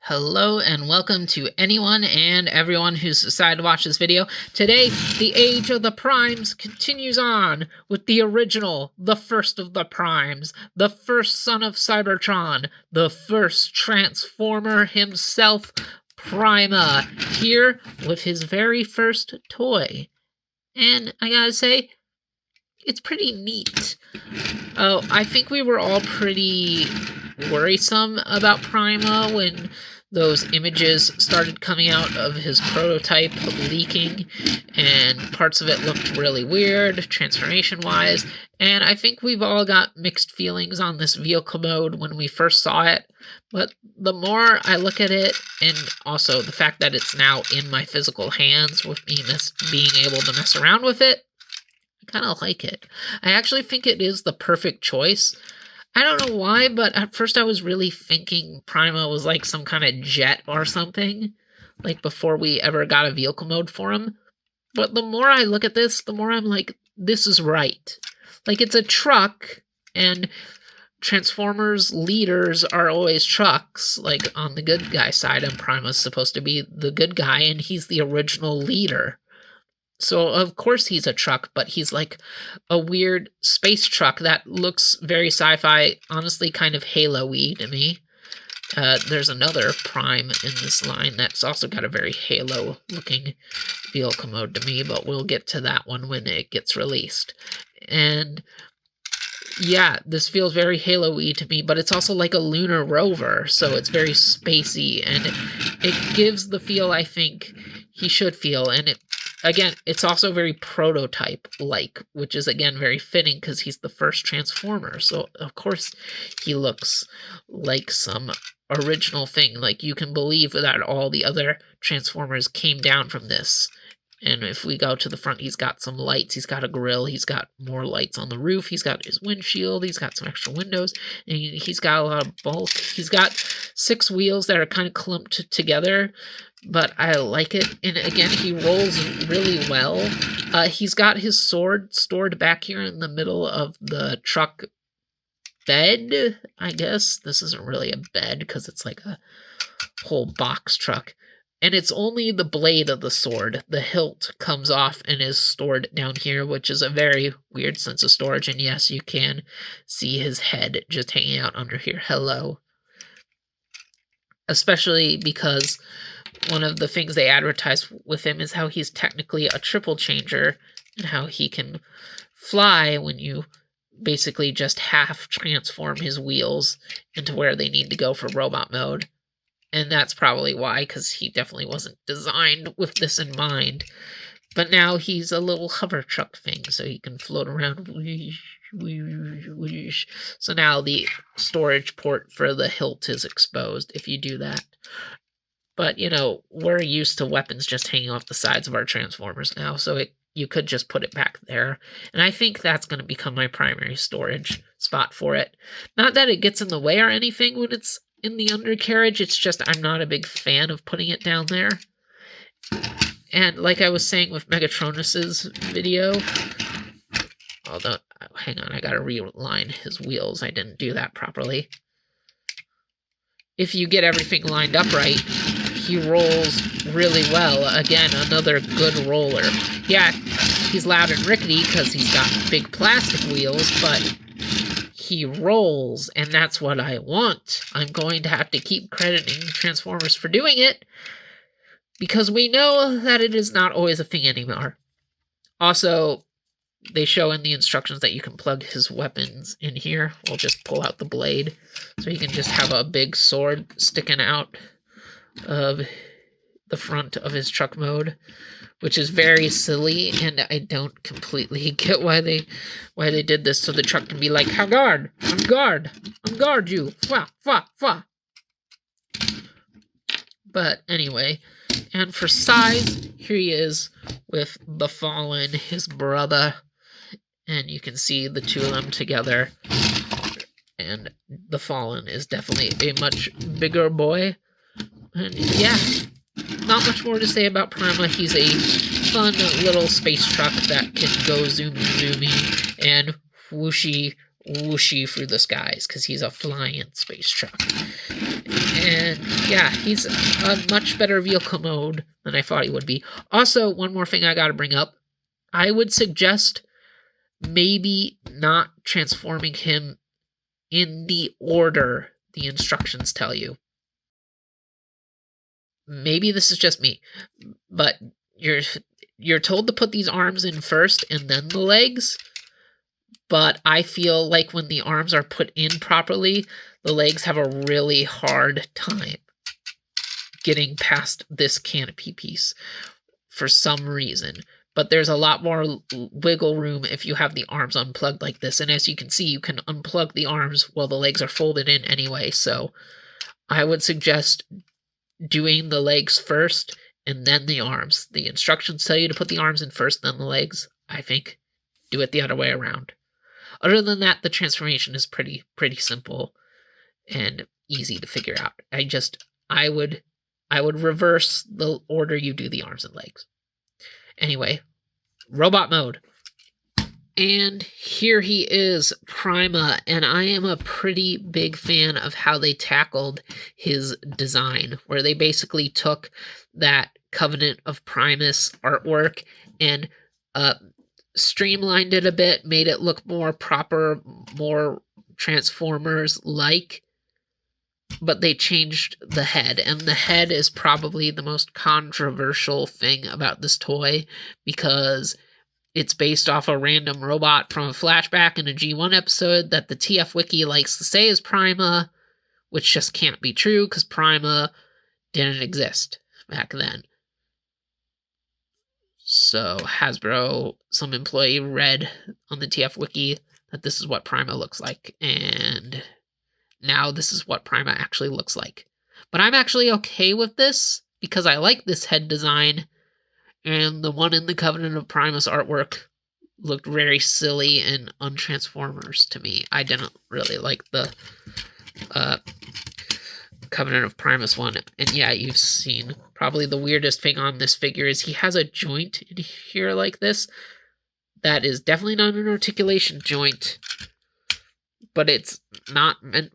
Hello and welcome to anyone and everyone who's decided to watch this video. Today, the age of the primes continues on with the original, the first of the primes, the first son of Cybertron, the first Transformer himself, Prima, here with his very first toy. And I gotta say, it's pretty neat. Oh, I think we were all pretty worrisome about Prima when those images started coming out of his prototype leaking, and parts of it looked really weird, transformation-wise, and I think we've all got mixed feelings on this vehicle mode when we first saw it, but the more I look at it, and also the fact that it's now in my physical hands with me being able to mess around with it, I kind of like it. I actually think it is the perfect choice. I don't know why, but at first I was really thinking Prima was like some kind of jet or something, like before we ever got a vehicle mode for him. But the more I look at this, the more I'm like, this is right. Like, it's a truck, and Transformers leaders are always trucks, like on the good guy side, and Prima's supposed to be the good guy, and he's the original leader. So, of course, he's a truck, but he's like a weird space truck that looks very sci-fi, honestly kind of Halo-y to me. There's another Prime in this line that's also got a very Halo-looking vehicle mode to me, but we'll get to that one when it gets released. And yeah, this feels very Halo-y to me, but it's also like a lunar rover, so it's very spacey, and it gives the feel I think he should feel, and again, it's also very prototype-like, which is, again, very fitting because he's the first Transformer. So, of course, he looks like some original thing. Like, you can believe that all the other Transformers came down from this. And if we go to the front, he's got some lights. He's got a grill. He's got more lights on the roof. He's got his windshield. He's got some extra windows. And he's got a lot of bulk. He's got 6 wheels that are kind of clumped together, but I like it. And again, he rolls really well. He's got his sword stored back here in the middle of the truck bed, I guess. This isn't really a bed because it's like a whole box truck. And it's only the blade of the sword. The hilt comes off and is stored down here, which is a very weird sense of storage. And yes, you can see his head just hanging out under here. Hello. Especially because one of the things they advertise with him is how he's technically a triple changer and how he can fly when you basically just half transform his wheels into where they need to go for robot mode. And that's probably why, because he definitely wasn't designed with this in mind. But now he's a little hover truck thing, so he can float around. So now the storage port for the hilt is exposed if you do that. But, you know, we're used to weapons just hanging off the sides of our Transformers now, so you could just put it back there. And I think that's going to become my primary storage spot for it. Not that it gets in the way or anything when it's in the undercarriage, it's just I'm not a big fan of putting it down there. And like I was saying with Megatronus's video, although, hang on, I gotta realign his wheels. I didn't do that properly. If you get everything lined up right, he rolls really well. Again, another good roller. Yeah, he's loud and rickety because he's got big plastic wheels, but he rolls, and that's what I want. I'm going to have to keep crediting Transformers for doing it, because we know that it is not always a thing anymore. Also, they show in the instructions that you can plug his weapons in here. We'll just pull out the blade, so he can just have a big sword sticking out of the front of his truck mode, which is very silly, and I don't completely get why they did this, so the truck can be like, "On guard! On guard! On guard, you! Fa! Fa! Fa!" But anyway, and for size, here he is with the Fallen, his brother, and you can see the two of them together, and the Fallen is definitely a much bigger boy, and yeah. Not much more to say about Prima. He's a fun little space truck that can go zoomy and whooshy through the skies, because he's a flying space truck. And yeah, he's a much better vehicle mode than I thought he would be. Also, one more thing I gotta bring up. I would suggest maybe not transforming him in the order the instructions tell you. Maybe this is just me, but you're told to put these arms in first and then the legs, but I feel like when the arms are put in properly, the legs have a really hard time getting past this canopy piece for some reason. But there's a lot more wiggle room if you have the arms unplugged like this. And as you can see, you can unplug the arms while the legs are folded in anyway. So I would suggest doing the legs first and then the arms. The instructions tell you to put the arms in first, then the legs. I think do it the other way around. Other than that, the transformation is pretty simple and easy to figure out. I would reverse the order you do the arms and legs. Anyway, robot mode. And here he is, Prima, and I am a pretty big fan of how they tackled his design, where they basically took that Covenant of Primus artwork and streamlined it a bit, made it look more proper, more Transformers-like, but they changed the head, and the head is probably the most controversial thing about this toy, because it's based off a random robot from a flashback in a G1 episode that the TF Wiki likes to say is Prima, which just can't be true, because Prima didn't exist back then. So Hasbro, some employee read on the TF Wiki that this is what Prima looks like, and now this is what Prima actually looks like. But I'm actually okay with this, because I like this head design, and the one in the Covenant of Primus artwork looked very silly and untransformers to me. I didn't really like the Covenant of Primus one. And yeah, you've seen probably the weirdest thing on this figure is he has a joint in here like this. That is definitely not an articulation joint, but it's not meant...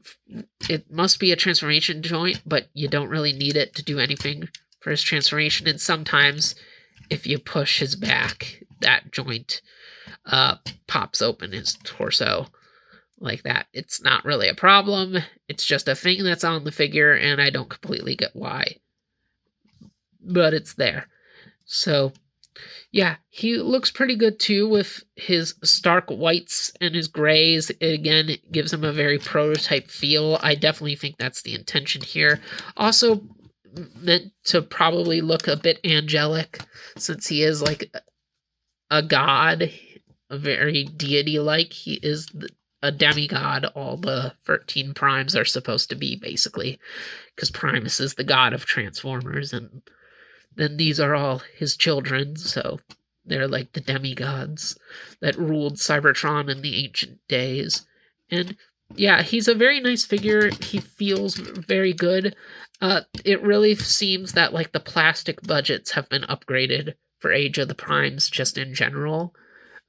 It must be a transformation joint, but you don't really need it to do anything for his transformation. And sometimes if you push his back, that joint pops open his torso like that. It's not really a problem. It's just a thing that's on the figure, and I don't completely get why. But it's there. So, yeah, he looks pretty good too with his stark whites and his grays. It, again, it gives him a very prototype feel. I definitely think that's the intention here. Also meant to probably look a bit angelic, since he is like a god, a very deity-like. He is a demigod. All the 13 primes are supposed to be, basically, because Primus is the god of Transformers, and then these are all his children, so they're like the demigods that ruled Cybertron in the ancient days. And yeah, he's a very nice figure. He feels very good. It really seems that like the plastic budgets have been upgraded for Age of the Primes just in general.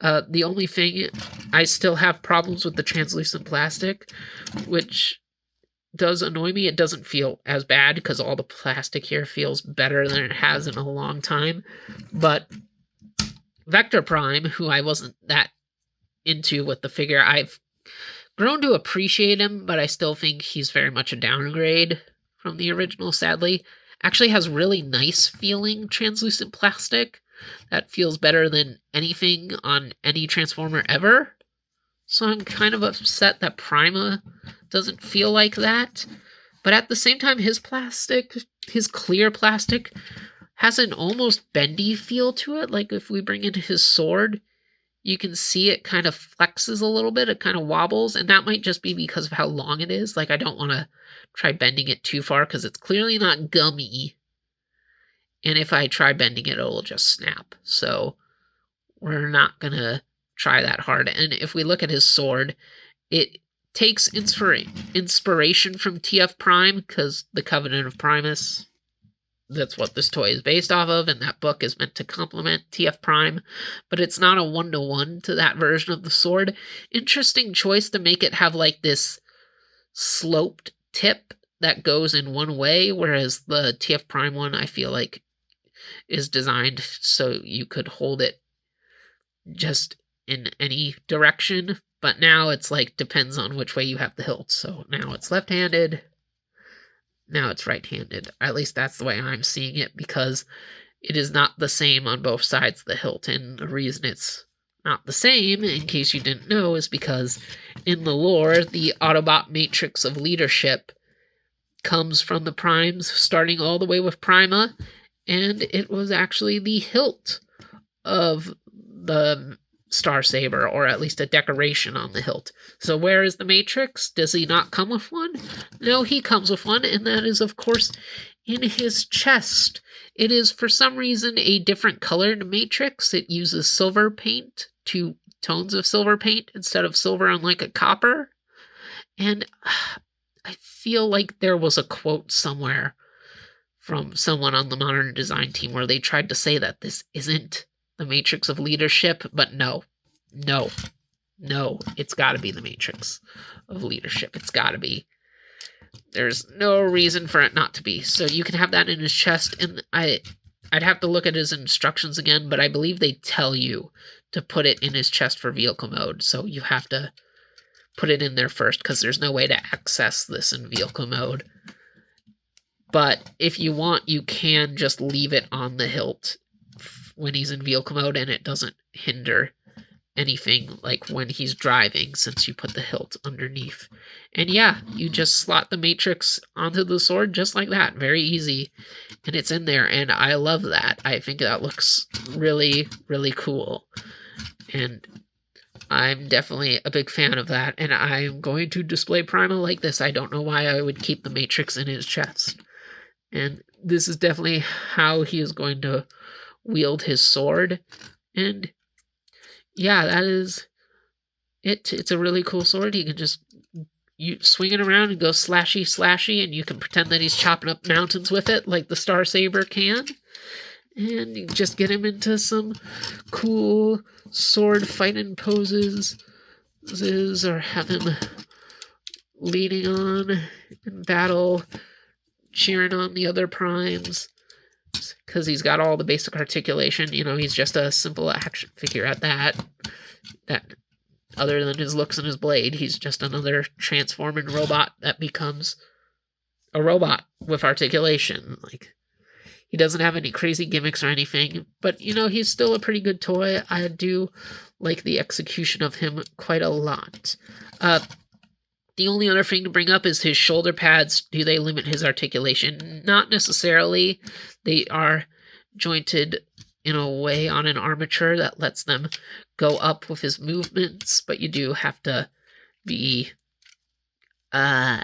The only thing, I still have problems with the translucent plastic, which does annoy me. It doesn't feel as bad because all the plastic here feels better than it has in a long time. But Vector Prime, who I wasn't that into with the figure, I've grown to appreciate him, but I still think he's very much a downgrade from the original, sadly. Actually has really nice feeling translucent plastic that feels better than anything on any Transformer ever. So I'm kind of upset that Prima doesn't feel like that. But at the same time, his plastic, his clear plastic, has an almost bendy feel to it. Like if we bring in his sword, you can see it kind of flexes a little bit. It kind of wobbles, and that might just be because of how long it is. Like I don't want to try bending it too far because it's clearly not gummy. And if I try bending it, it'll just snap. So we're not going to try that hard. And if we look at his sword, it takes inspiration from TF Prime, because the Covenant of Primus, that's what this toy is based off of, and that book is meant to complement TF Prime, but it's not a one-to-one to that version of the sword. Interesting choice to make it have like this sloped tip that goes in one way, whereas the TF Prime one, I feel like, is designed so you could hold it just in any direction. But now it's like depends on which way you have the hilt. So now it's left-handed, now it's right-handed. At least that's the way I'm seeing it, because it is not the same on both sides of the hilt. And the reason it's not the same, in case you didn't know, is because in the lore, the Autobot matrix of leadership comes from the Primes, starting all the way with Prima, and it was actually the hilt of the Star Saber, or at least a decoration on the hilt. So where is the matrix? Does he not come with one? No, he comes with one, and that is, of course, in his chest. It is, for some reason, a different colored matrix. It uses silver paint, 2 tones of silver paint, instead of silver on like a copper. And I feel like there was a quote somewhere from someone on the modern design team where they tried to say that this isn't the matrix of leadership, but no, it's gotta be the matrix of leadership. It's gotta be. There's no reason for it not to be. So you can have that in his chest, and I'd have to look at his instructions again, but I believe they tell you to put it in his chest for vehicle mode, so you have to put it in there first, because there's no way to access this in vehicle mode. But if you want, you can just leave it on the hilt when he's in vehicle mode, and it doesn't hinder anything like when he's driving, since you put the hilt underneath. And yeah, you just slot the matrix onto the sword just like that. Very easy. And it's in there, and I love that. I think that looks really, really cool. And I'm definitely a big fan of that, and I'm going to display Prima like this. I don't know why I would keep the matrix in his chest. And this is definitely how he is going to wield his sword. And yeah, that is it. It's a really cool sword. He can just swing it around and go slashy, and you can pretend that he's chopping up mountains with it like the Star Saber can. And you just get him into some cool sword fighting poses, or have him leading on in battle, cheering on the other primes, because he's got all the basic articulation. You know, he's just a simple action figure at that. That, other than his looks and his blade, he's just another transforming robot that becomes a robot with articulation. Like, he doesn't have any crazy gimmicks or anything, but, you know, he's still a pretty good toy. I do like the execution of him quite a lot. The only other thing to bring up is his shoulder pads. Do they limit his articulation? Not necessarily. They are jointed in a way on an armature that lets them go up with his movements, but you do have to be, I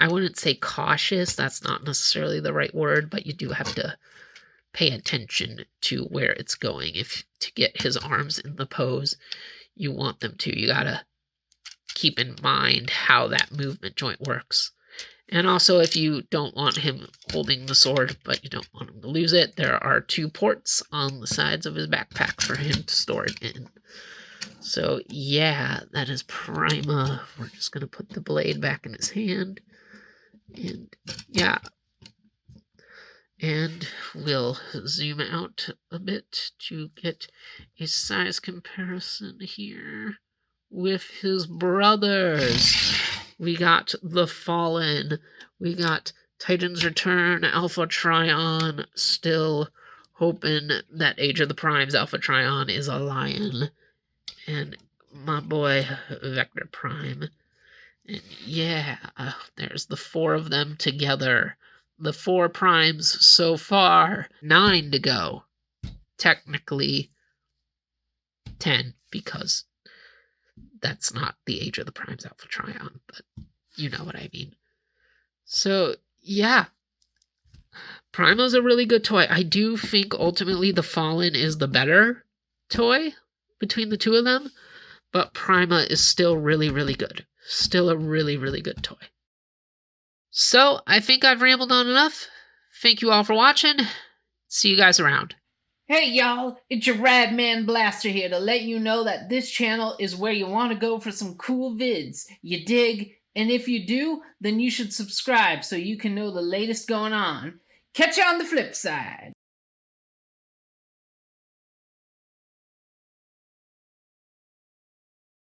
wouldn't say cautious. That's not necessarily the right word, but you do have to pay attention to where it's going. If to get his arms in the pose you want them to, you gotta keep in mind how that movement joint works. And also, if you don't want him holding the sword, but you don't want him to lose it, there are 2 ports on the sides of his backpack for him to store it in. So yeah, that is Prima. We're just going to put the blade back in his hand. And yeah. And we'll zoom out a bit to get a size comparison here with his brothers. We got the Fallen. We got Titan's Return, Alpha Trion. Still hoping that Age of the Primes Alpha Trion is a lion. And my boy Vector Prime. And yeah, there's the 4 of them together. The 4 primes so far. 9 to go. Technically 10, because that's not the Age of the Primes Alpha Trion, but you know what I mean. So, yeah. Prima's a really good toy. I do think ultimately the Fallen is the better toy between the 2 of them, but Prima is still really, really good. Still a really, really good toy. So, I think I've rambled on enough. Thank you all for watching. See you guys around. Hey y'all, it's your Rad Man Blaster here to let you know that this channel is where you want to go for some cool vids. You dig? And if you do, then you should subscribe so you can know the latest going on. Catch you on the flip side.